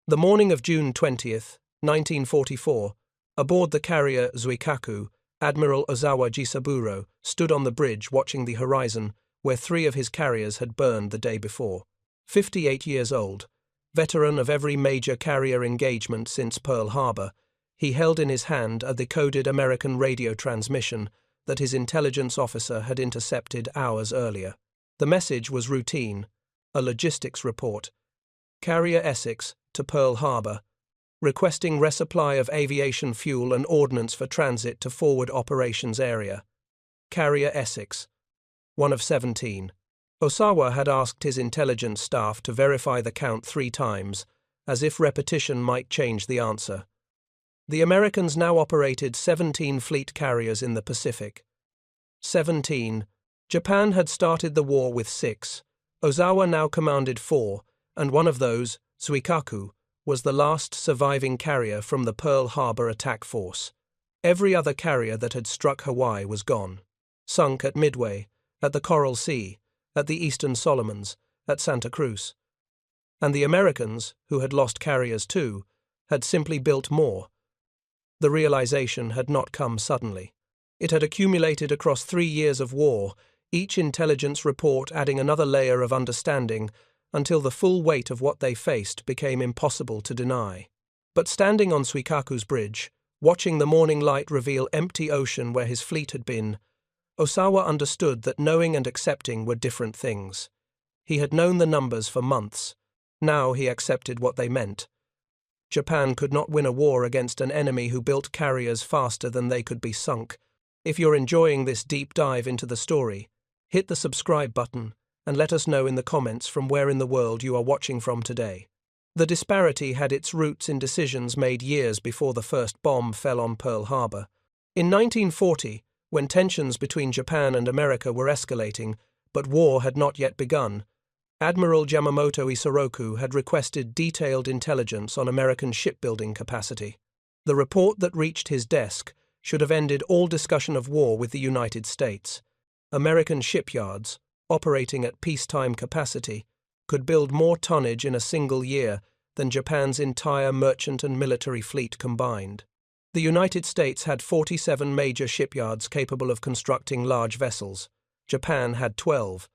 The morning of June 20th, 1944, aboard the carrier Zuikaku, Admiral Ozawa stood on the bridge watching the horizon where 3 of his carriers had burned the day before. 58 years old, veteran of every major carrier engagement since Pearl Harbor, he held in his hand a decoded American radio transmission that his intelligence officer had intercepted hours earlier. The message was routine, a logistics report. Carrier Essex to Pearl Harbor, requesting resupply of aviation fuel and ordnance for transit to forward operations area. Carrier Essex, one of 17. Ozawa had asked his intelligence staff to verify the count 3 times, as if repetition might change the answer. The Americans now operated 17 fleet carriers in the Pacific. 17. Japan had started the war with 6. Ozawa now commanded 4, and one of those, Zuikaku, was the last surviving carrier from the Pearl Harbor attack force. Every other carrier that had struck Hawaii was gone. Sunk at Midway, at the Coral Sea, at the Eastern Solomons, at Santa Cruz. And the Americans, who had lost carriers too, had simply built more. The realization had not come suddenly. It had accumulated across 3 years of war, each intelligence report adding another layer of understanding until the full weight of what they faced became impossible to deny. But standing on Zuikaku's bridge, watching the morning light reveal empty ocean where his fleet had been, Ozawa understood that knowing and accepting were different things. He had known the numbers for months. Now he accepted what they meant. Japan could not win a war against an enemy who built carriers faster than they could be sunk. If you're enjoying this deep dive into the story, hit the subscribe button and let us know in the comments from where in the world you are watching from today. The disparity had its roots in decisions made years before the first bomb fell on Pearl Harbor. In 1940, when tensions between Japan and America were escalating, but war had not yet begun, Admiral Yamamoto had requested detailed intelligence on American shipbuilding capacity. The report that reached his desk should have ended all discussion of war with the United States. American shipyards, operating at peacetime capacity, could build more tonnage in a single year than Japan's entire merchant and military fleet combined. The United States had 47 major shipyards capable of constructing large vessels. Japan had 12.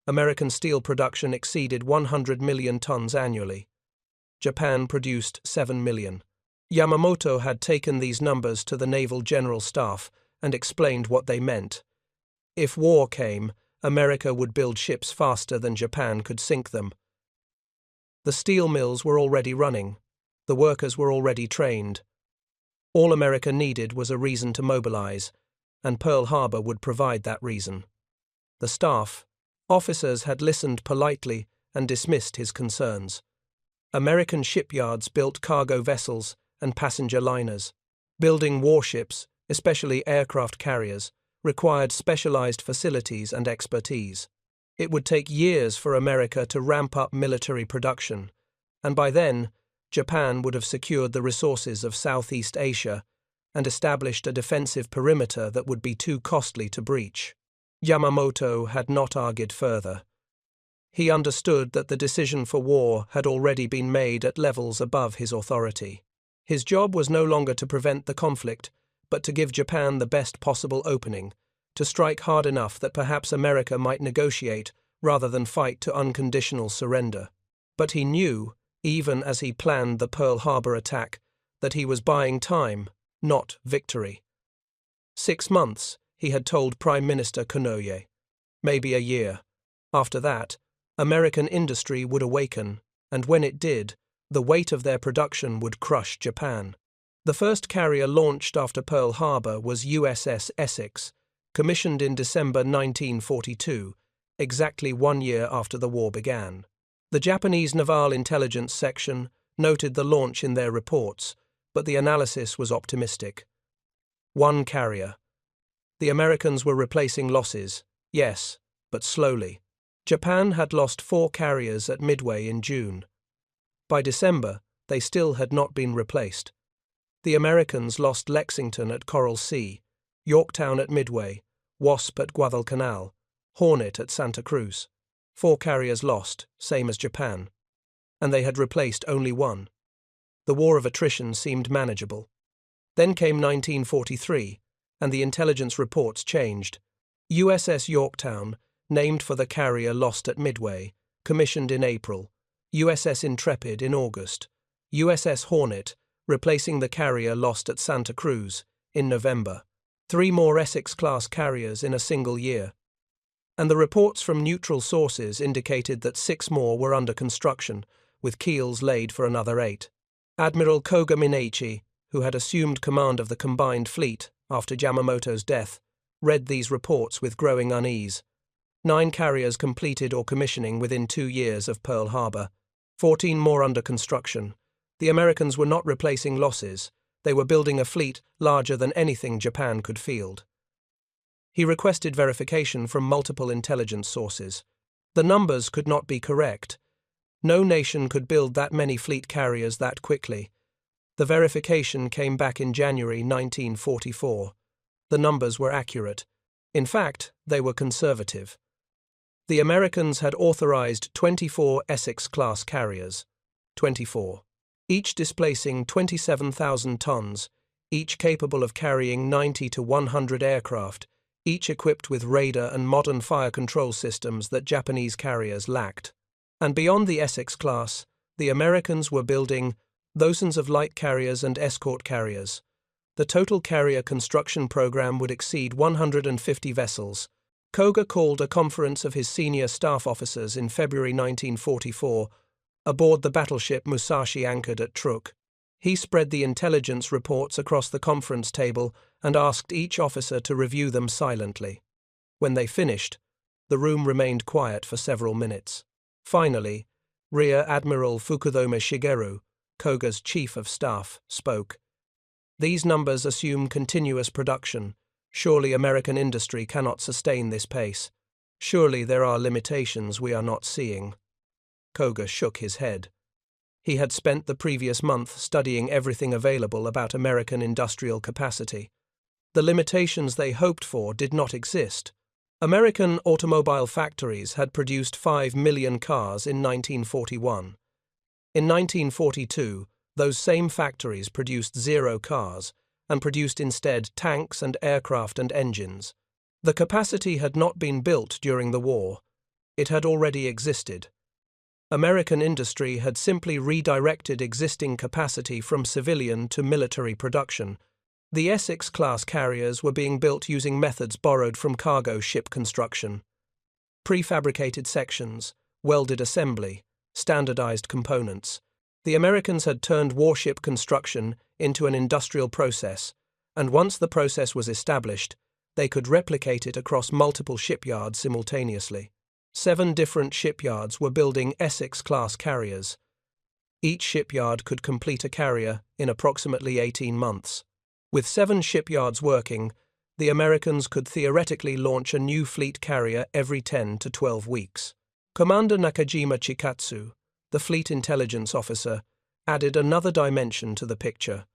American steel production exceeded 100 million tons annually. Japan produced 7 million. Yamamoto had taken these numbers to the Naval General Staff and explained what they meant. If war came, America would build ships faster than Japan could sink them. The steel mills were already running. The workers were already trained. All America needed was a reason to mobilize, and Pearl Harbor would provide that reason. The staff, officers had listened politely and dismissed his concerns. American shipyards built cargo vessels and passenger liners. Building warships, especially aircraft carriers, required specialized facilities and expertise. It would take years for America to ramp up military production, and by then, Japan would have secured the resources of Southeast Asia and established a defensive perimeter that would be too costly to breach. Yamamoto had not argued further. He understood that the decision for war had already been made at levels above his authority. His job was no longer to prevent the conflict, but to give Japan the best possible opening, to strike hard enough that perhaps America might negotiate rather than fight to unconditional surrender. But he knew, even as he planned the Pearl Harbor attack, that he was buying time, not victory. 6 months, he had told Prime Minister Konoye. Maybe a year. After that, American industry would awaken, and when it did, the weight of their production would crush Japan. The first carrier launched after Pearl Harbor was USS Essex, commissioned in December 1942, exactly 1 year after the war began. The Japanese Naval Intelligence Section noted the launch in their reports, but the analysis was optimistic. 1 carrier. The Americans were replacing losses, yes, but slowly. Japan had lost 4 carriers at Midway in June. By December, they still had not been replaced. The Americans lost Lexington at Coral Sea, Yorktown at Midway, Wasp at Guadalcanal, Hornet at Santa Cruz. 4 carriers lost, same as Japan. And they had replaced only 1. The war of attrition seemed manageable. Then came 1943, and the intelligence reports changed. USS Yorktown, named for the carrier lost at Midway, commissioned in April. USS Intrepid in August. USS Hornet, replacing the carrier lost at Santa Cruz, in November. 3 more Essex-class carriers in a single year. And the reports from neutral sources indicated that 6 more were under construction, with keels laid for another 8. Admiral Koga Mineichi, who had assumed command of the combined fleet after Yamamoto's death, read these reports with growing unease. 9 carriers completed or commissioning within 2 years of Pearl Harbor, 14 more under construction. The Americans were not replacing losses. They were building a fleet larger than anything Japan could field. He requested verification from multiple intelligence sources. The numbers could not be correct. No nation could build that many fleet carriers that quickly. The verification came back in January 1944. The numbers were accurate. In fact, they were conservative. The Americans had authorized 24 Essex-class carriers. 24. Each displacing 27,000 tons, each capable of carrying 90 to 100 aircraft, each equipped with radar and modern fire control systems that Japanese carriers lacked. And beyond the Essex class, the Americans were building dozens of light carriers and escort carriers. The total carrier construction program would exceed 150 vessels. Koga called a conference of his senior staff officers in February 1944 aboard the battleship Musashi anchored at Truk. He spread the intelligence reports across the conference table and asked each officer to review them silently. When they finished, the room remained quiet for several minutes. Finally, Rear Admiral Fukudome Shigeru, Koga's chief of staff, spoke. "These numbers assume continuous production. Surely American industry cannot sustain this pace. Surely there are limitations we are not seeing." Koga shook his head. He had spent the previous month studying everything available about American industrial capacity. The limitations they hoped for did not exist. American automobile factories had produced 5 million cars in 1941. In 1942, those same factories produced 0 cars and produced instead tanks and aircraft and engines. The capacity had not been built during the war. It had already existed. American industry had simply redirected existing capacity from civilian to military production. The Essex-class carriers were being built using methods borrowed from cargo ship construction. Prefabricated sections, welded assembly, standardized components. The Americans had turned warship construction into an industrial process, and once the process was established, they could replicate it across multiple shipyards simultaneously. 7 different shipyards were building Essex-class carriers. Each shipyard could complete a carrier in approximately 18 months. With 7 shipyards working, the Americans could theoretically launch a new fleet carrier every 10 to 12 weeks. Commander Nakajima Chikatsu, the fleet intelligence officer, added another dimension to the picture.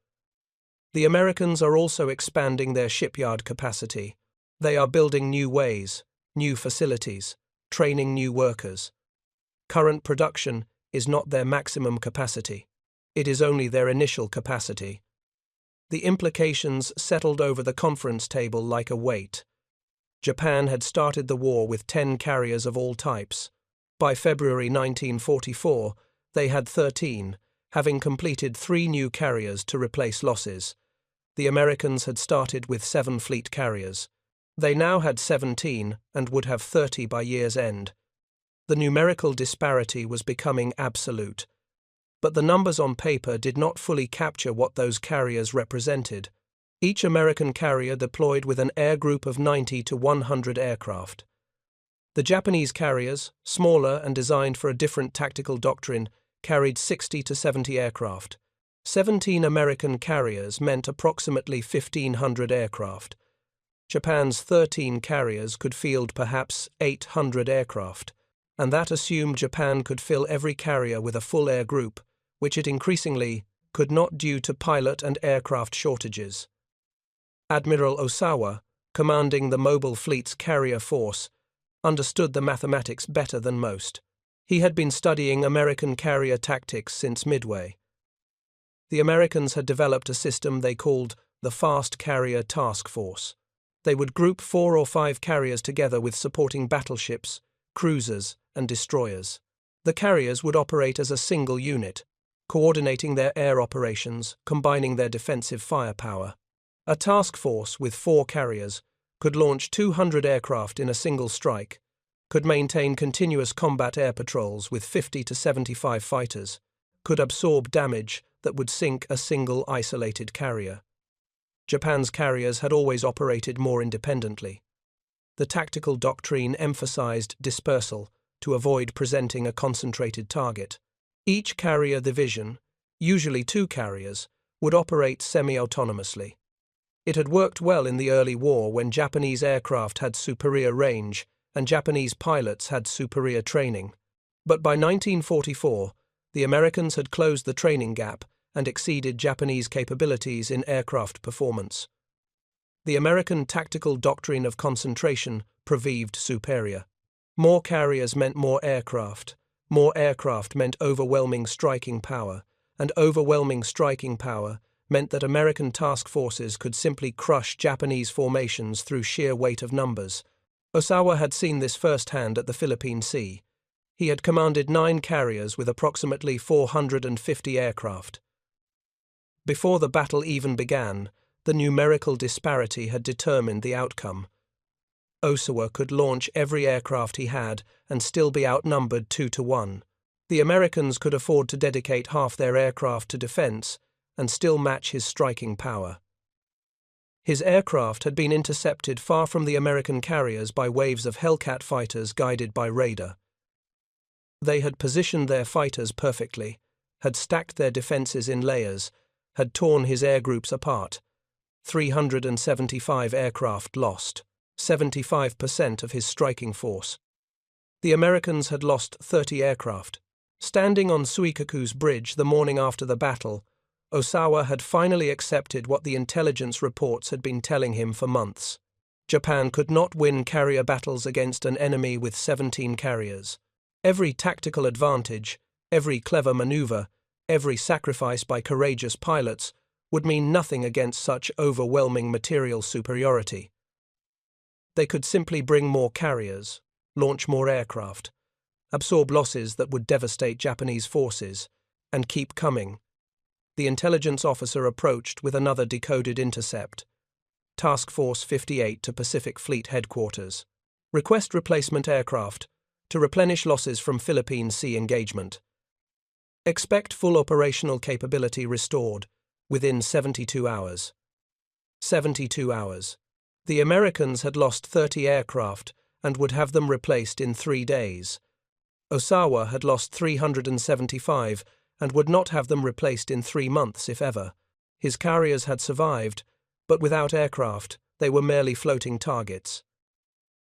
The Americans are also expanding their shipyard capacity. They are building new ways, new facilities, training new workers. Current production is not their maximum capacity. It is only their initial capacity. The implications settled over the conference table like a weight. Japan had started the war with 10 carriers of all types. By February 1944, they had 13, having completed 3 new carriers to replace losses. The Americans had started with 7 fleet carriers. They now had 17 and would have 30 by year's end. The numerical disparity was becoming absolute. But the numbers on paper did not fully capture what those carriers represented. Each American carrier deployed with an air group of 90 to 100 aircraft. The Japanese carriers, smaller and designed for a different tactical doctrine, carried 60 to 70 aircraft. 17 American carriers meant approximately 1,500 aircraft. Japan's 13 carriers could field perhaps 800 aircraft, and that assumed Japan could fill every carrier with a full air group, which it increasingly could not due to pilot and aircraft shortages. Admiral Ozawa, commanding the mobile fleet's carrier force, understood the mathematics better than most. He had been studying American carrier tactics since Midway. the Americans had developed a system they called the Fast Carrier Task Force. They would group 4 or 5 carriers together with supporting battleships, cruisers, and destroyers. The carriers would operate as a single unit, coordinating their air operations, combining their defensive firepower. A task force with 4 carriers could launch 200 aircraft in a single strike, could maintain continuous combat air patrols with 50 to 75 fighters, could absorb damage that would sink a single isolated carrier. Japan's carriers had always operated more independently. The tactical doctrine emphasized dispersal to avoid presenting a concentrated target. Each carrier division, usually 2 carriers, would operate semi-autonomously. It had worked well in the early war when Japanese aircraft had superior range and Japanese pilots had superior training. But by 1944, the Americans had closed the training gap and exceeded Japanese capabilities in aircraft performance. The American tactical doctrine of concentration proved superior. More carriers meant more aircraft meant overwhelming striking power, and overwhelming striking power meant that American task forces could simply crush Japanese formations through sheer weight of numbers. Ozawa had seen this firsthand at the Philippine Sea. He had commanded 9 carriers with approximately 450 aircraft. Before the battle even began, the numerical disparity had determined the outcome. Ozawa could launch every aircraft he had and still be outnumbered 2 to 1. The Americans could afford to dedicate half their aircraft to defense and still match his striking power. His aircraft had been intercepted far from the American carriers by waves of Hellcat fighters guided by radar. They had positioned their fighters perfectly, had stacked their defenses in layers, had torn his air groups apart. 375 aircraft lost, 75% of his striking force. The Americans had lost 30 aircraft. Standing on Zuikaku's bridge the morning after the battle, Ozawa had finally accepted what the intelligence reports had been telling him for months. Japan could not win carrier battles against an enemy with 17 carriers. Every tactical advantage, every clever maneuver, every sacrifice by courageous pilots would mean nothing against such overwhelming material superiority. They could simply bring more carriers, launch more aircraft, absorb losses that would devastate Japanese forces, and keep coming. The intelligence officer approached with another decoded intercept. Task Force 58 to Pacific Fleet Headquarters. Request replacement aircraft to replenish losses from Philippine Sea engagement. Expect full operational capability restored within 72 hours. 72 hours. The Americans had lost 30 aircraft and would have them replaced in 3 days. Ozawa had lost 375 and would not have them replaced in 3 months, if ever. His carriers had survived, but without aircraft, they were merely floating targets.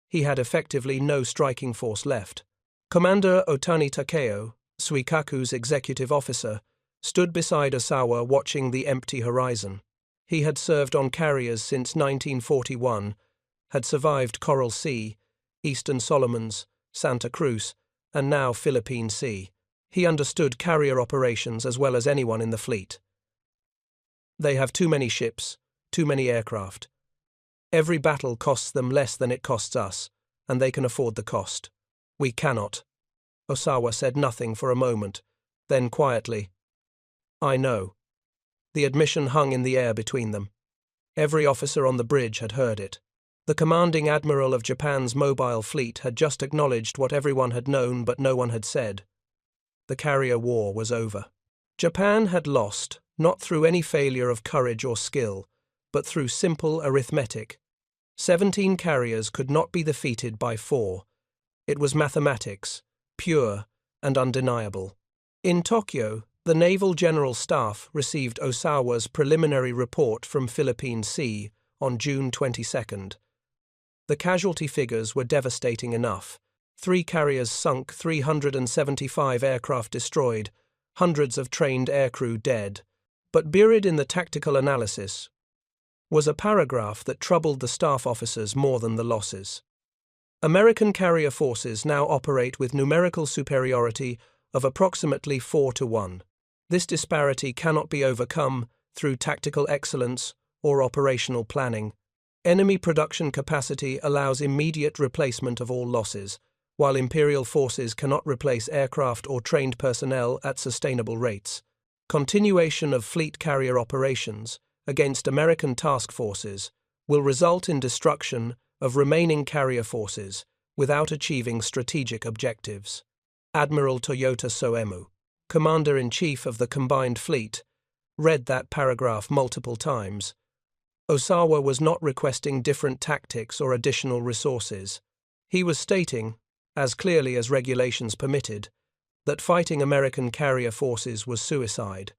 He had effectively no striking force left. Commander Otani Takeo, Zuikaku's executive officer, stood beside Ozawa watching the empty horizon. He had served on carriers since 1941, had survived Coral Sea, Eastern Solomons, Santa Cruz, and now Philippine Sea. He understood carrier operations as well as anyone in the fleet. They have too many ships, too many aircraft. Every battle costs them less than it costs us, and they can afford the cost. We cannot. Ozawa said nothing for a moment, then quietly, I know. The admission hung in the air between them. Every officer on the bridge had heard it. The commanding admiral of Japan's mobile fleet had just acknowledged what everyone had known but no one had said. The carrier war was over. Japan had lost, not through any failure of courage or skill, but through simple arithmetic. 17 carriers could not be defeated by 4. It was mathematics, pure and undeniable. In Tokyo, the Naval General Staff received Ozawa's preliminary report from Philippine Sea on June 22nd. The casualty figures were devastating enough. 3 carriers sunk, 375 aircraft destroyed, hundreds of trained aircrew dead. But buried in the tactical analysis was a paragraph that troubled the staff officers more than the losses. American carrier forces now operate with numerical superiority of approximately 4 to 1. This disparity cannot be overcome through tactical excellence or operational planning. Enemy production capacity allows immediate replacement of all losses, while Imperial forces cannot replace aircraft or trained personnel at sustainable rates. Continuation of fleet carrier operations against American task forces will result in destruction of remaining carrier forces without achieving strategic objectives. Admiral Toyota Soemu, Commander-in-Chief of the Combined Fleet, read that paragraph multiple times. Ozawa was not requesting different tactics or additional resources. He was stating, as clearly as regulations permitted, that fighting American carrier forces was suicide.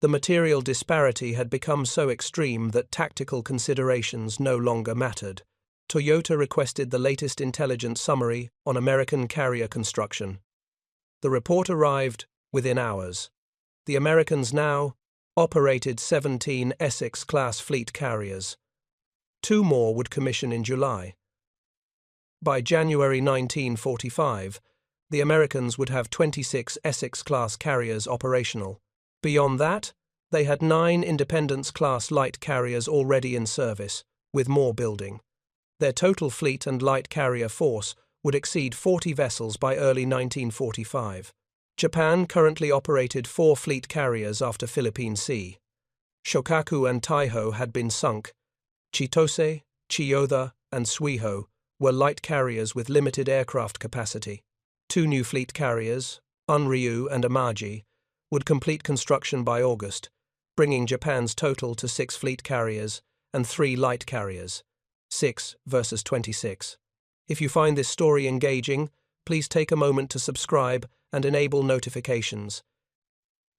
The material disparity had become so extreme that tactical considerations no longer mattered. Toyota requested the latest intelligence summary on American carrier construction. The report arrived within hours. The Americans now operated 17 Essex-class fleet carriers. 2 more would commission in July. By January 1945, the Americans would have 26 Essex-class carriers operational. Beyond that, they had 9 Independence-class light carriers already in service, with more building. Their total fleet and light carrier force would exceed 40 vessels by early 1945. Japan currently operated 4 fleet carriers after Philippine Sea. Shokaku and Taiho had been sunk. Chitose, Chiyoda, and Suiho were light carriers with limited aircraft capacity. 2 new fleet carriers, Unryu and Amaji, would complete construction by August, bringing Japan's total to 6 fleet carriers and 3 light carriers. 6 versus 26. If you find this story engaging, please take a moment to subscribe and enable notifications.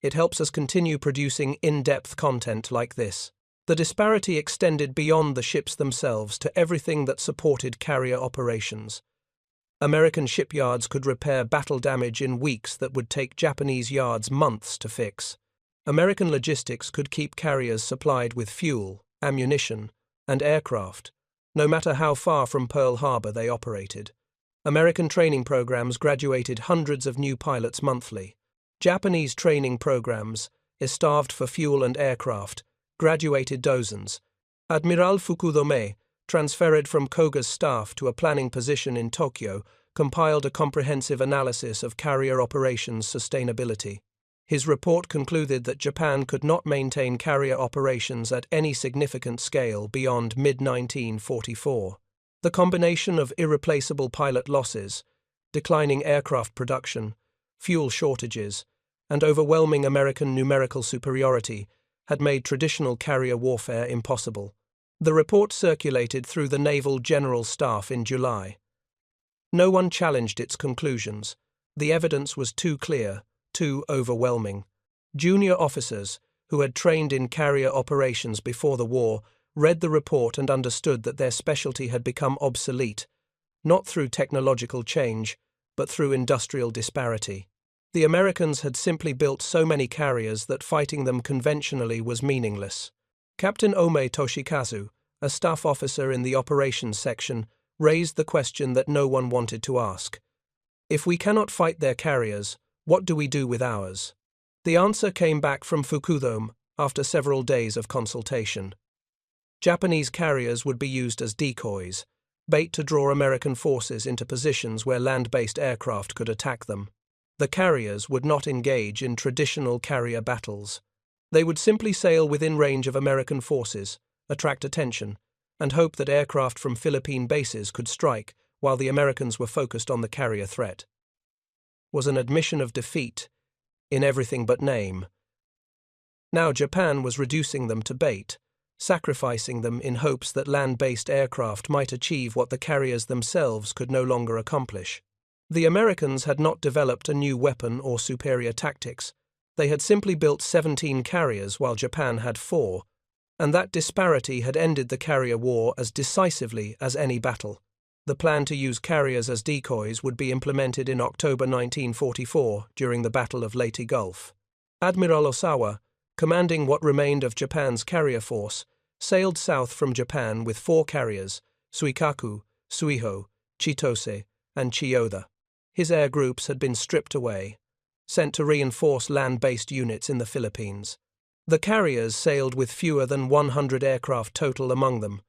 It helps us continue producing in-depth content like this. The disparity extended beyond the ships themselves to everything that supported carrier operations. American shipyards could repair battle damage in weeks that would take Japanese yards months to fix. American logistics could keep carriers supplied with fuel, ammunition, and aircraft, no matter how far from Pearl Harbor they operated. American training programs graduated hundreds of new pilots monthly. Japanese training programs, starved for fuel and aircraft, graduated dozens. Admiral Fukudome, transferred from Koga's staff to a planning position in Tokyo, compiled a comprehensive analysis of carrier operations sustainability. His report concluded that Japan could not maintain carrier operations at any significant scale beyond mid-1944. The combination of irreplaceable pilot losses, declining aircraft production, fuel shortages, and overwhelming American numerical superiority had made traditional carrier warfare impossible. The report circulated through the Naval General Staff in July. No one challenged its conclusions. The evidence was too clear, too overwhelming. Junior officers, who had trained in carrier operations before the war, read the report and understood that their specialty had become obsolete, not through technological change, but through industrial disparity. The Americans had simply built so many carriers that fighting them conventionally was meaningless. Captain Ome Toshikazu, a staff officer in the operations section, raised the question that no one wanted to ask. If we cannot fight their carriers, what do we do with ours? The answer came back from Fukudome after several days of consultation. Japanese carriers would be used as decoys, bait to draw American forces into positions where land-based aircraft could attack them. The carriers would not engage in traditional carrier battles. They would simply sail within range of American forces, attract attention, and hope that aircraft from Philippine bases could strike while the Americans were focused on the carrier threat. Was an admission of defeat, in everything but name. Now Japan was reducing them to bait, sacrificing them in hopes that land-based aircraft might achieve what the carriers themselves could no longer accomplish. The Americans had not developed a new weapon or superior tactics. They had simply built 17 carriers while Japan had 4, and that disparity had ended the carrier war as decisively as any battle. The plan to use carriers as decoys would be implemented in October 1944 during the Battle of Leyte Gulf. Admiral Ozawa, commanding what remained of Japan's carrier force, sailed south from Japan with 4 carriers, Zuikaku, Suiho, Chitose, and Chiyoda. His air groups had been stripped away. sent to reinforce land-based units in the Philippines. The carriers sailed with fewer than 100 aircraft total among them,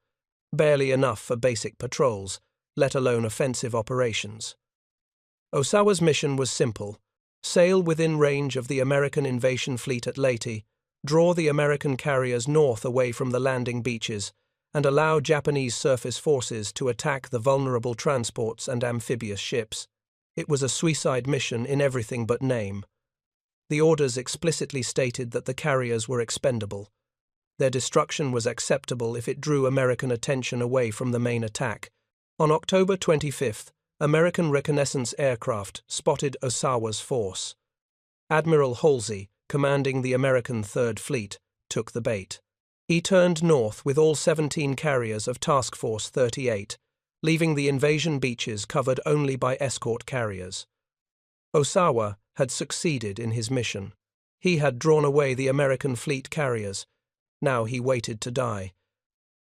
barely enough for basic patrols, let alone offensive operations. Ozawa's mission was simple: sail within range of the American invasion fleet at Leyte, draw the American carriers north away from the landing beaches, and allow Japanese surface forces to attack the vulnerable transports and amphibious ships. It was a suicide mission in everything but name. The orders explicitly stated that the carriers were expendable. Their destruction was acceptable if it drew American attention away from the main attack. On October 25th, American reconnaissance aircraft spotted Ozawa's force. Admiral Halsey, commanding the American Third Fleet, took the bait. He turned north with all 17 carriers of Task Force 38, leaving the invasion beaches covered only by escort carriers. Ozawa had succeeded in his mission. He had drawn away the American fleet carriers. Now he waited to die.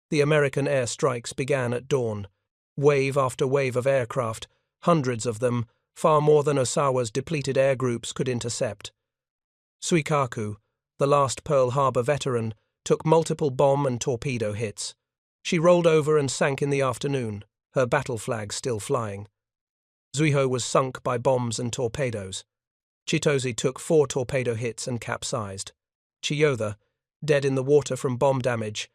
The American airstrikes began at dawn. Wave after wave of aircraft, hundreds of them, far more than Ozawa's depleted air groups could intercept. Zuikaku, the last Pearl Harbor veteran, took multiple bomb and torpedo hits. She rolled over and sank in the afternoon, her battle flag still flying. Zuiho was sunk by bombs and torpedoes. Chitose took 4 torpedo hits and capsized. Chiyoda, dead in the water from bomb damage,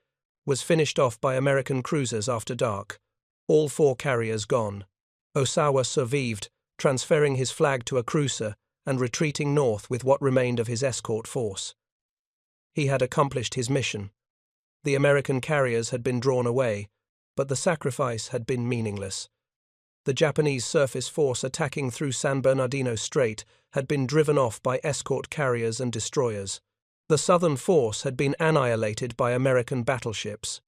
was finished off by American cruisers after dark. All 4 carriers gone. Ozawa survived, transferring his flag to a cruiser and retreating north with what remained of his escort force. He had accomplished his mission. The American carriers had been drawn away, but the sacrifice had been meaningless. The Japanese surface force attacking through San Bernardino Strait had been driven off by escort carriers and destroyers. The southern force had been annihilated by American battleships.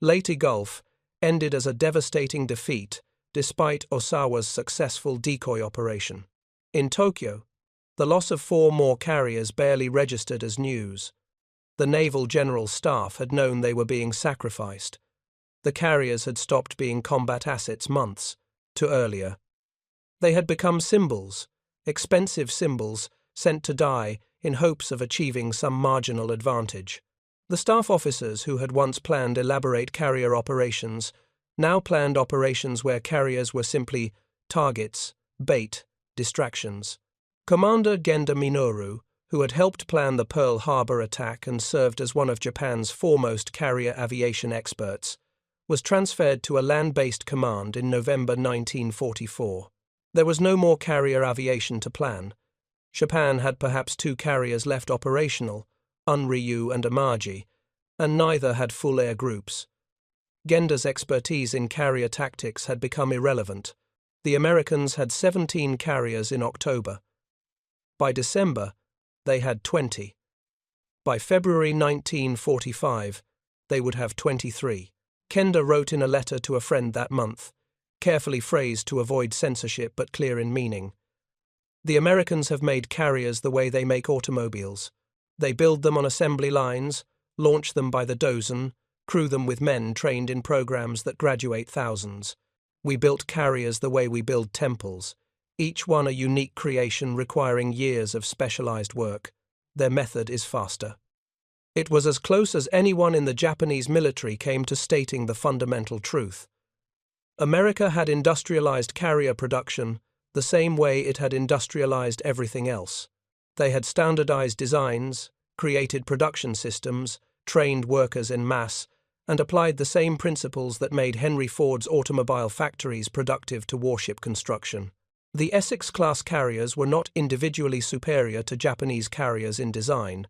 Leyte Gulf ended as a devastating defeat despite Ozawa's successful decoy operation. In Tokyo, the loss of 4 more carriers barely registered as news. The Naval General Staff had known they were being sacrificed. The carriers had stopped being combat assets months too earlier. They had become symbols, expensive symbols, sent to die in hopes of achieving some marginal advantage. The staff officers who had once planned elaborate carrier operations now planned operations where carriers were simply targets, bait, distractions. Commander Genda Minoru, who had helped plan the Pearl Harbor attack and served as one of Japan's foremost carrier aviation experts, was transferred to a land-based command in November 1944. There was no more carrier aviation to plan. Japan had perhaps 2 carriers left operational, Unryu and Amaji, and neither had full air groups. Genda's expertise in carrier tactics had become irrelevant. The Americans had 17 carriers in October. By December, they had 20. By February 1945, they would have 23. Kenda wrote in a letter to a friend that month, carefully phrased to avoid censorship but clear in meaning. The Americans have made carriers the way they make automobiles. They build them on assembly lines, launch them by the dozen, crew them with men trained in programs that graduate thousands. We built carriers the way we build temples, each one a unique creation requiring years of specialized work. Their method is faster. It was as close as anyone in the Japanese military came to stating the fundamental truth. America had industrialized carrier production the same way it had industrialized everything else. They had standardized designs, created production systems, trained workers en masse, and applied the same principles that made Henry Ford's automobile factories productive to warship construction. The Essex-class carriers were not individually superior to Japanese carriers in design.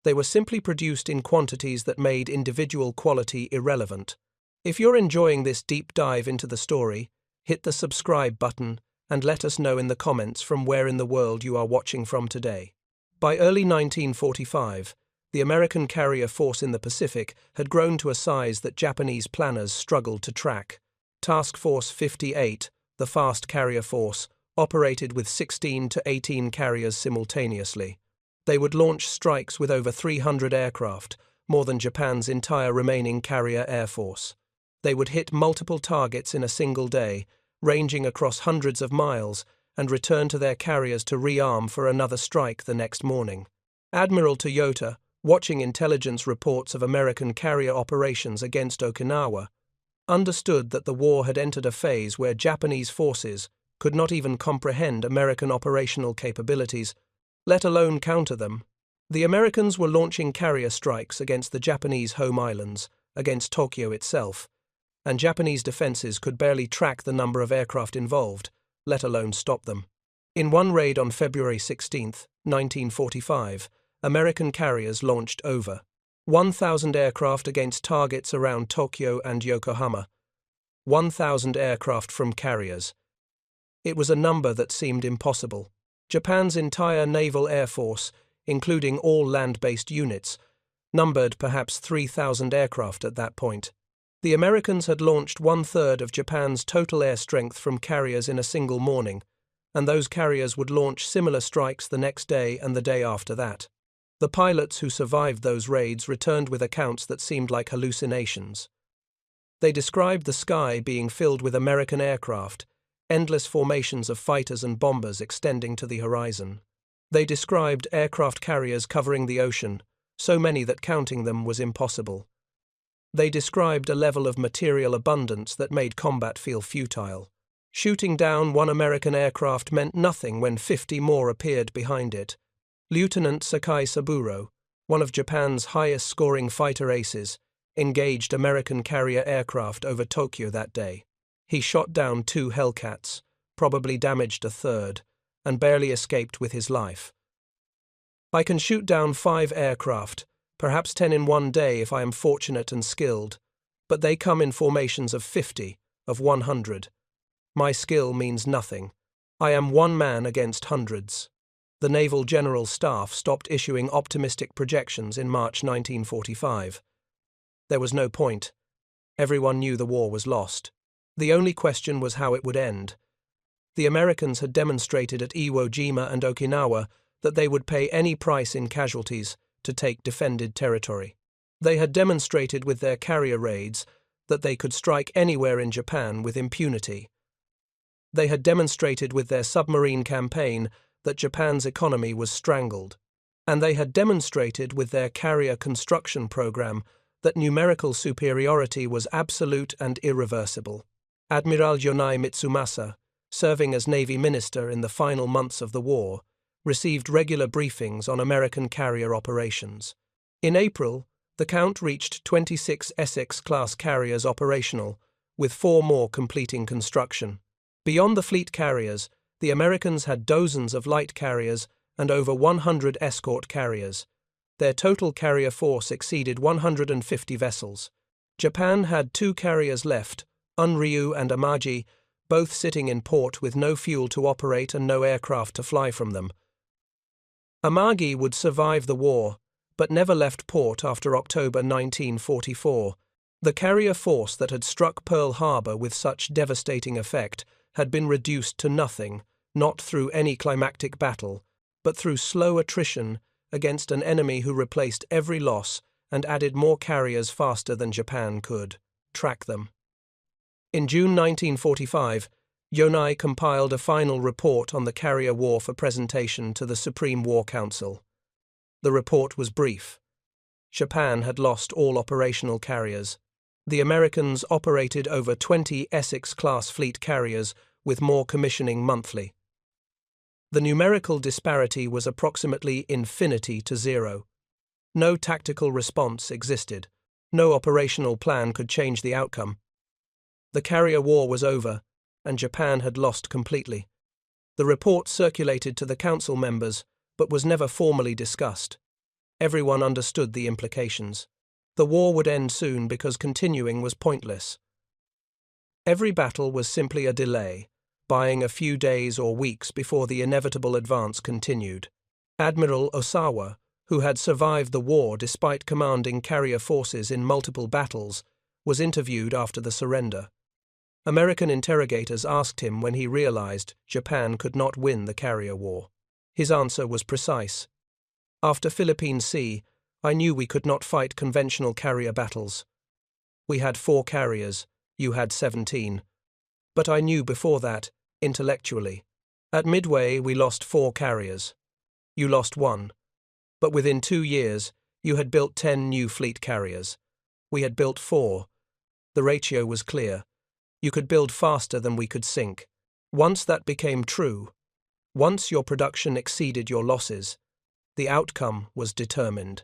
They were simply produced in quantities that made individual quality irrelevant. If you're enjoying this deep dive into the story, hit the subscribe button and let us know in the comments from where in the world you are watching from today. By early 1945, the American carrier force in the Pacific had grown to a size that Japanese planners struggled to track. Task Force 58, the fast carrier force, operated with 16 to 18 carriers simultaneously. They would launch strikes with over 300 aircraft, more than Japan's entire remaining carrier air force. They would hit multiple targets in a single day, ranging across hundreds of miles, and returned to their carriers to rearm for another strike the next morning. Admiral Toyota, watching intelligence reports of American carrier operations against Okinawa, understood that the war had entered a phase where Japanese forces could not even comprehend American operational capabilities, let alone counter them. The Americans were launching carrier strikes against the Japanese home islands, against Tokyo itself, and Japanese defenses could barely track the number of aircraft involved, let alone stop them. In one raid on February 16, 1945, American carriers launched over 1,000 aircraft against targets around Tokyo and Yokohama. 1,000 aircraft from carriers. It was a number that seemed impossible. Japan's entire naval air force, including all land-based units, numbered perhaps 3,000 aircraft at that point. The Americans had launched one-third of Japan's total air strength from carriers in a single morning, and those carriers would launch similar strikes the next day and the day after that. The pilots who survived those raids returned with accounts that seemed like hallucinations. They described the sky being filled with American aircraft, endless formations of fighters and bombers extending to the horizon. They described aircraft carriers covering the ocean, so many that counting them was impossible. They described a level of material abundance that made combat feel futile. Shooting down one American aircraft meant nothing when 50 more appeared behind it. Lieutenant Sakai Saburo, one of Japan's highest-scoring fighter aces, engaged American carrier aircraft over Tokyo that day. He shot down 2 Hellcats, probably damaged a third, and barely escaped with his life. I can shoot down 5 aircraft, perhaps 10 in one day if I am fortunate and skilled, but they come in formations of 50, of 100. My skill means nothing. I am one man against hundreds. The Naval General Staff stopped issuing optimistic projections in March 1945. There was no point. Everyone knew the war was lost. The only question was how it would end. The Americans had demonstrated at Iwo Jima and Okinawa that they would pay any price in casualties to take defended territory. They had demonstrated with their carrier raids that they could strike anywhere in Japan with impunity. They had demonstrated with their submarine campaign that Japan's economy was strangled. And they had demonstrated with their carrier construction program that numerical superiority was absolute and irreversible. Admiral Yonai Mitsumasa, serving as Navy Minister in the final months of the war, received regular briefings on American carrier operations. In April, the count reached 26 Essex-class carriers operational, with 4 more completing construction. Beyond the fleet carriers, the Americans had dozens of light carriers and over 100 escort carriers. Their total carrier force exceeded 150 vessels. Japan had 2 carriers left, Unryu and Amagi, both sitting in port with no fuel to operate and no aircraft to fly from them. Amagi would survive the war, but never left port after October 1944. The carrier force that had struck Pearl Harbor with such devastating effect had been reduced to nothing, not through any climactic battle, but through slow attrition against an enemy who replaced every loss and added more carriers faster than Japan could track them. In June 1945, Yonai compiled a final report on the carrier war for presentation to the Supreme War Council. The report was brief. Japan had lost all operational carriers. The Americans operated over 20 Essex-class fleet carriers with more commissioning monthly. The numerical disparity was approximately infinity to 0. No tactical response existed. No operational plan could change the outcome. The carrier war was over, and Japan had lost completely. The report circulated to the council members, but was never formally discussed. Everyone understood the implications. The war would end soon because continuing was pointless. Every battle was simply a delay, buying a few days or weeks before the inevitable advance continued. Admiral Ozawa, who had survived the war despite commanding carrier forces in multiple battles, was interviewed after the surrender. American interrogators asked him when he realized Japan could not win the carrier war. His answer was precise. After Philippine Sea, I knew we could not fight conventional carrier battles. We had 4 carriers, you had 17. But I knew before that, intellectually, At Midway, we lost 4 carriers. You lost 1. But within 2 years, you had built 10 new fleet carriers. We had built 4. The ratio was clear. You could build faster than we could sink. Once that became true, once your production exceeded your losses, the outcome was determined.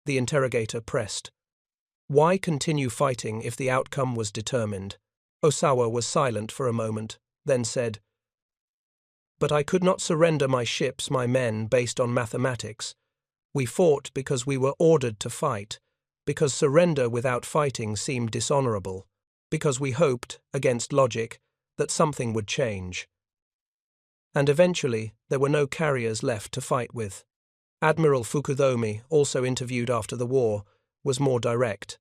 The interrogator pressed. Why continue fighting if the outcome was determined? Ozawa was silent for a moment, then said, But I could not surrender my ships, my men, based on mathematics. We fought because we were ordered to fight, because surrender without fighting seemed dishonorable, because we hoped, against logic, that something would change. And eventually, there were no carriers left to fight with. Admiral Fukudomi, also interviewed after the war, was more direct.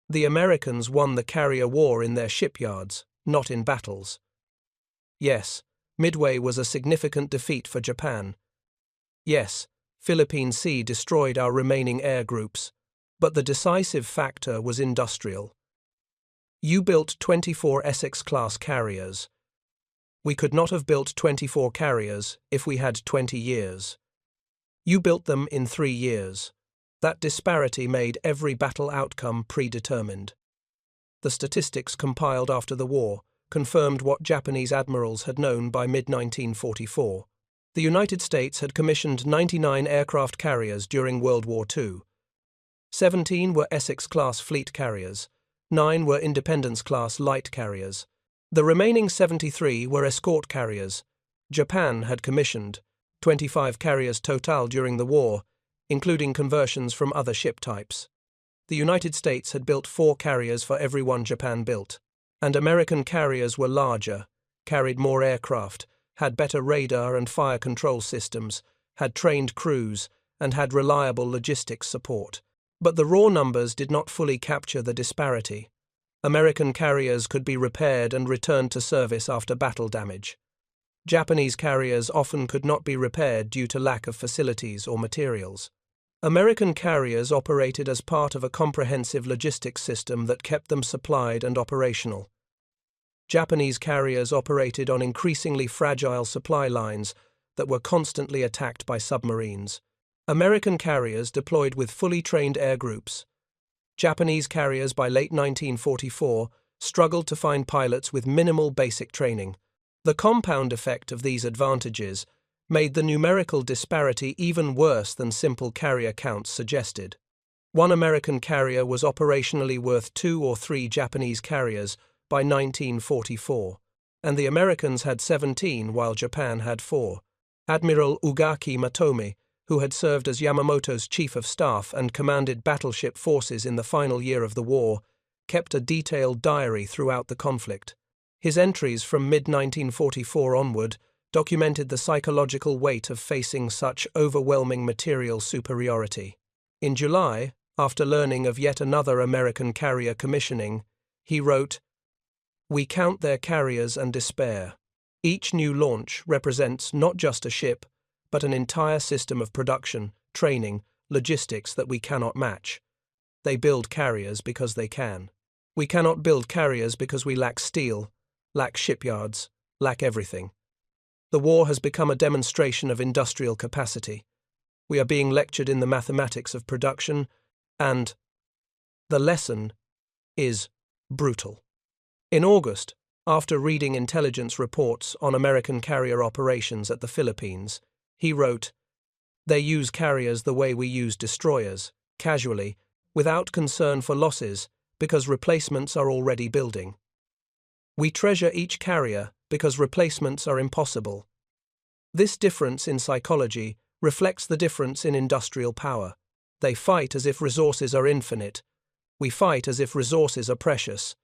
The Americans won the carrier war in their shipyards, not in battles. Yes, Midway was a significant defeat for Japan. Yes, Philippine Sea destroyed our remaining air groups, but the decisive factor was industrial. You built 24 Essex-class carriers. We could not have built 24 carriers if we had 20 years. You built them in 3 years. That disparity made every battle outcome predetermined. The statistics compiled after the war confirmed what Japanese admirals had known by mid-1944. The United States had commissioned 99 aircraft carriers during World War II. 17 were Essex-class fleet carriers, 9 were Independence-class light carriers. The remaining 73 were escort carriers. Japan had commissioned 25 carriers total during the war, including conversions from other ship types. The United States had built 4 carriers for every one Japan built, and American carriers were larger, carried more aircraft, had better radar and fire control systems, had trained crews, and had reliable logistics support. But the raw numbers did not fully capture the disparity. American carriers could be repaired and returned to service after battle damage. Japanese carriers often could not be repaired due to lack of facilities or materials. American carriers operated as part of a comprehensive logistics system that kept them supplied and operational. Japanese carriers operated on increasingly fragile supply lines that were constantly attacked by submarines. American carriers deployed with fully trained air groups. Japanese carriers by late 1944 struggled to find pilots with minimal basic training. The compound effect of these advantages made the numerical disparity even worse than simple carrier counts suggested. One American carrier was operationally worth 2 or 3 Japanese carriers by 1944, and the Americans had 17 while Japan had 4. Admiral Ugaki Matomi, who had served as Yamamoto's chief of staff and commanded battleship forces in the final year of the war, kept a detailed diary throughout the conflict. His entries from mid-1944 onward documented the psychological weight of facing such overwhelming material superiority. In July, after learning of yet another American carrier commissioning, he wrote, "We count their carriers and despair. Each new launch represents not just a ship, but an entire system of production, training, logistics that we cannot match. They build carriers because they can. We cannot build carriers because we lack steel, lack shipyards, lack everything. The war has become a demonstration of industrial capacity. We are being lectured in the mathematics of production, and the lesson is brutal." In August, after reading intelligence reports on American carrier operations at the Philippines, he wrote, "They use carriers the way we use destroyers, casually, without concern for losses, because replacements are already building. We treasure each carrier because replacements are impossible." This difference in psychology reflects the difference in industrial power. They fight as if resources are infinite. We fight as if resources are precious.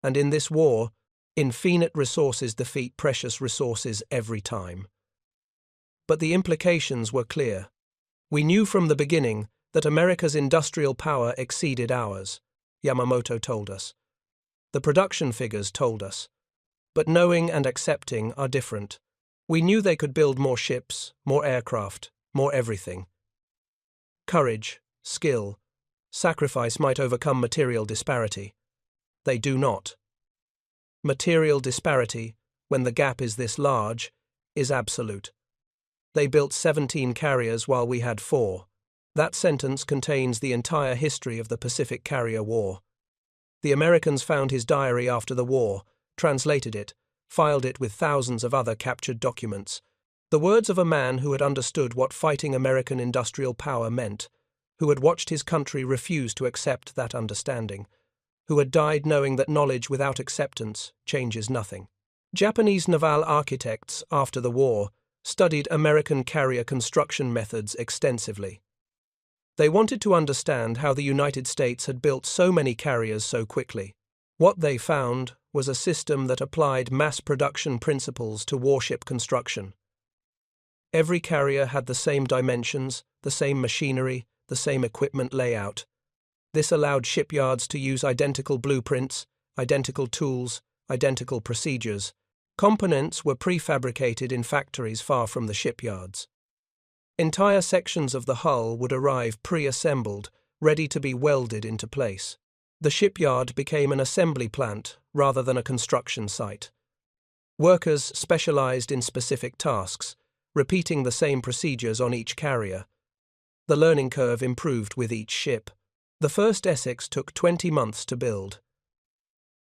And in this war, infinite resources defeat precious resources every time. But the implications were clear. We knew from the beginning that America's industrial power exceeded ours, Yamamoto told us. The production figures told us. But knowing and accepting are different. We knew they could build more ships, more aircraft, more everything. Courage, skill, sacrifice might overcome material disparity. They do not. Material disparity, when the gap is this large, is absolute. They built 17 carriers while we had 4. That sentence contains the entire history of the Pacific Carrier War. The Americans found his diary after the war, translated it, filed it with thousands of other captured documents. The words of a man who had understood what fighting American industrial power meant, who had watched his country refuse to accept that understanding, who had died knowing that knowledge without acceptance changes nothing. Japanese naval architects, after the war, studied American carrier construction methods extensively. They wanted to understand how the United States had built so many carriers so quickly. What they found was a system that applied mass production principles to warship construction. Every carrier had the same dimensions, the same machinery, the same equipment layout. This allowed shipyards to use identical blueprints, identical tools, identical procedures. Components were prefabricated in factories far from the shipyards. Entire sections of the hull would arrive pre-assembled, ready to be welded into place. The shipyard became an assembly plant rather than a construction site. Workers specialized in specific tasks, repeating the same procedures on each carrier. The learning curve improved with each ship. The first Essex took 20 months to build.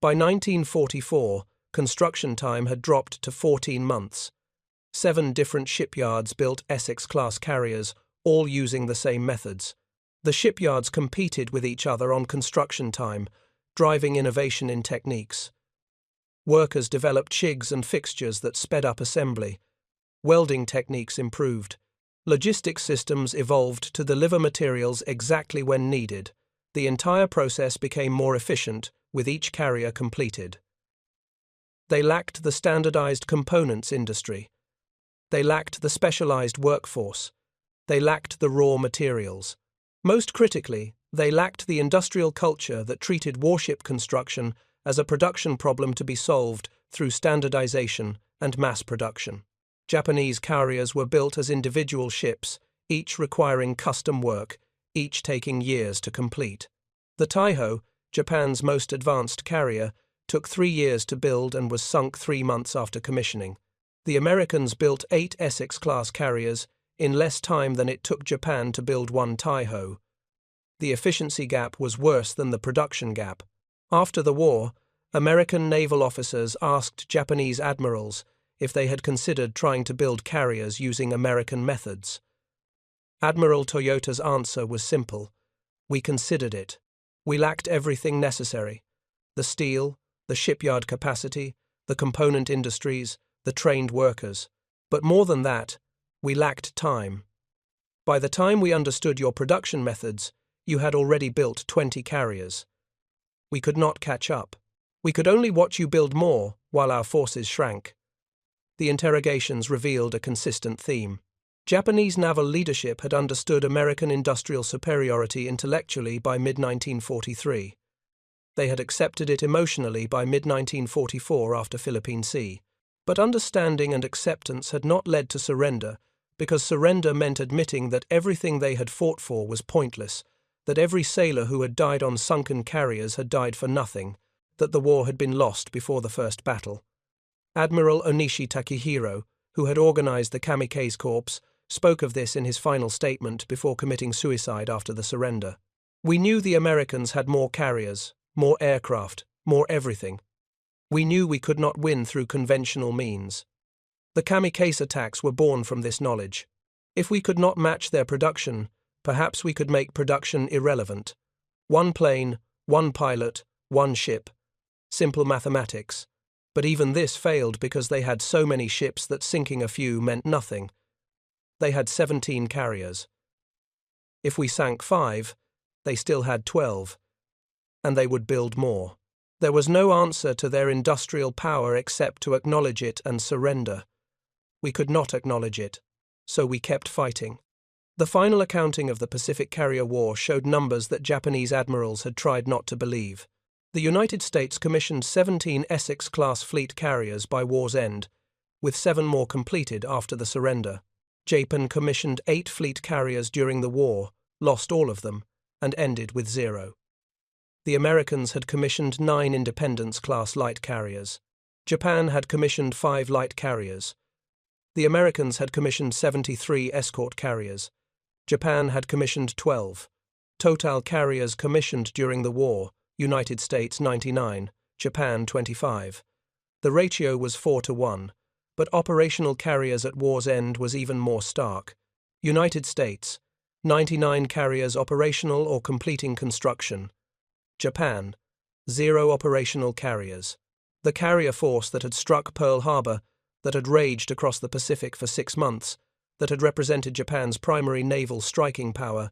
By 1944, construction time had dropped to 14 months. 7 different shipyards built Essex-class carriers, all using the same methods. The shipyards competed with each other on construction time, driving innovation in techniques. Workers developed jigs and fixtures that sped up assembly. Welding techniques improved. Logistics systems evolved to deliver materials exactly when needed. The entire process became more efficient with each carrier completed. They lacked the standardized components industry. They lacked the specialized workforce. They lacked the raw materials. Most critically, they lacked the industrial culture that treated warship construction as a production problem to be solved through standardization and mass production. Japanese carriers were built as individual ships, each requiring custom work, each taking years to complete. The Taiho, Japan's most advanced carrier, took 3 years to build and was sunk 3 months after commissioning. The Americans built 8 Essex-class carriers in less time than it took Japan to build 1 Taiho. The efficiency gap was worse than the production gap. After the war, American naval officers asked Japanese admirals if they had considered trying to build carriers using American methods. Admiral Toyota's answer was simple. We considered it. We lacked everything necessary: the steel, the shipyard capacity, the component industries, the trained workers. But more than that, we lacked time. By the time we understood your production methods, you had already built 20 carriers. We could not catch up. We could only watch you build more while our forces shrank. The interrogations revealed a consistent theme. Japanese naval leadership had understood American industrial superiority intellectually by mid-1943. They had accepted it emotionally by mid-1944 after Philippine Sea. But understanding and acceptance had not led to surrender, because surrender meant admitting that everything they had fought for was pointless, that every sailor who had died on sunken carriers had died for nothing, that the war had been lost before the first battle. Admiral Onishi Takehiro, who had organized the Kamikaze Corps, spoke of this in his final statement before committing suicide after the surrender. We knew the Americans had more carriers, more aircraft, more everything. We knew we could not win through conventional means. The kamikaze attacks were born from this knowledge. If we could not match their production, perhaps we could make production irrelevant. 1 plane, 1 pilot, 1 ship. Simple mathematics. But even this failed because they had so many ships that sinking a few meant nothing. They had 17 carriers. If we sank 5, they still had 12. And they would build more. There was no answer to their industrial power except to acknowledge it and surrender. We could not acknowledge it, so we kept fighting. The final accounting of the Pacific Carrier War showed numbers that Japanese admirals had tried not to believe. The United States commissioned 17 Essex-class fleet carriers by war's end, with 7 more completed after the surrender. Japan commissioned 8 fleet carriers during the war, lost all of them, and ended with 0. The Americans had commissioned 9 Independence-class light carriers. Japan had commissioned 5 light carriers. The Americans had commissioned 73 escort carriers. Japan had commissioned 12. Total carriers commissioned during the war: United States 99, Japan 25. The ratio was 4-1, but operational carriers at war's end was even more stark. United States, 99 carriers operational or completing construction. Japan, 0 operational carriers. The carrier force that had struck Pearl Harbor, that had raged across the Pacific for 6 months, that had represented Japan's primary naval striking power,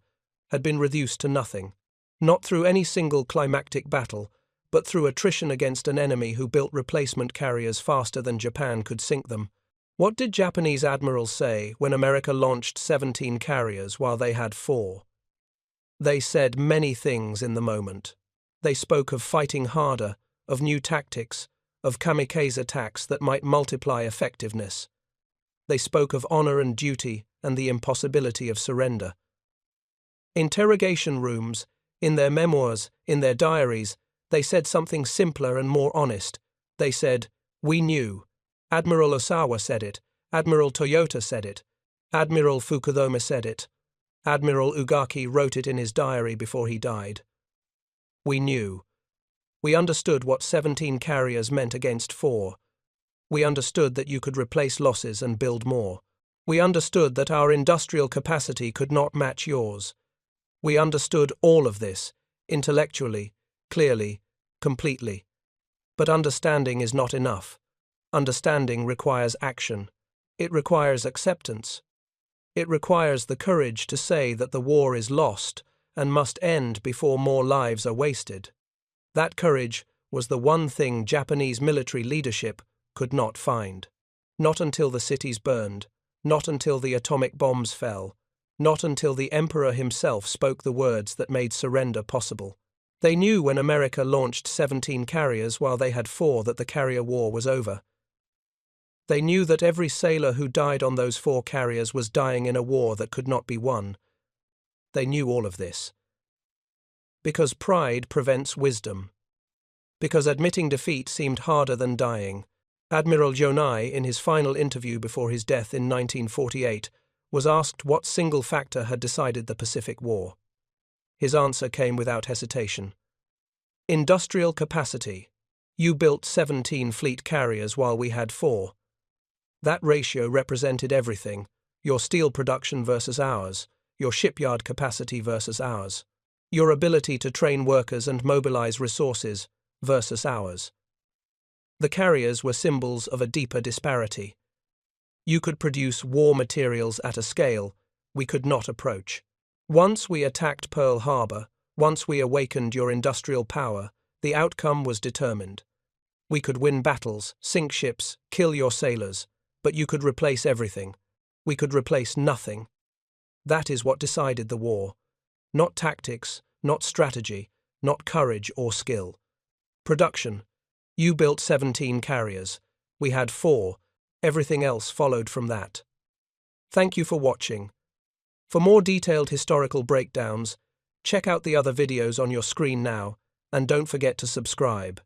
had been reduced to nothing. Not through any single climactic battle, but through attrition against an enemy who built replacement carriers faster than Japan could sink them. What did Japanese admirals say when America launched 17 carriers while they had 4? They said many things in the moment. They spoke of fighting harder, of new tactics, of kamikaze attacks that might multiply effectiveness. They spoke of honor and duty and the impossibility of surrender. Interrogation rooms, in their memoirs, in their diaries, they said something simpler and more honest. They said, "We knew." Admiral Ozawa said it. Admiral Toyota said it. Admiral Fukudome said it. Admiral Ugaki wrote it in his diary before he died. We knew. We understood what 17 carriers meant against 4. We understood that you could replace losses and build more. We understood that our industrial capacity could not match yours. We understood all of this, intellectually, clearly, completely. But understanding is not enough. Understanding requires action. It requires acceptance. It requires the courage to say that the war is lost and must end before more lives are wasted. That courage was the one thing Japanese military leadership could not find. Not until the cities burned, not until the atomic bombs fell, not until the Emperor himself spoke the words that made surrender possible. They knew when America launched 17 carriers while they had 4 that the carrier war was over. They knew that every sailor who died on those 4 carriers was dying in a war that could not be won. They knew all of this. Because pride prevents wisdom. Because admitting defeat seemed harder than dying. Admiral Jonai, in his final interview before his death in 1948, was asked what single factor had decided the Pacific War. His answer came without hesitation. Industrial capacity. You built 17 fleet carriers while we had 4. That ratio represented everything: your steel production versus ours, your shipyard capacity versus ours, your ability to train workers and mobilize resources versus ours. The carriers were symbols of a deeper disparity. You could produce war materials at a scale we could not approach. Once we attacked Pearl Harbor, once we awakened your industrial power, the outcome was determined. We could win battles, sink ships, kill your sailors, but you could replace everything. We could replace nothing. That is what decided the war. Not tactics, not strategy, not courage or skill. Production. You built 17 carriers. We had 4. Everything else followed from that. Thank you for watching. For more detailed historical breakdowns, check out the other videos on your screen now, and don't forget to subscribe.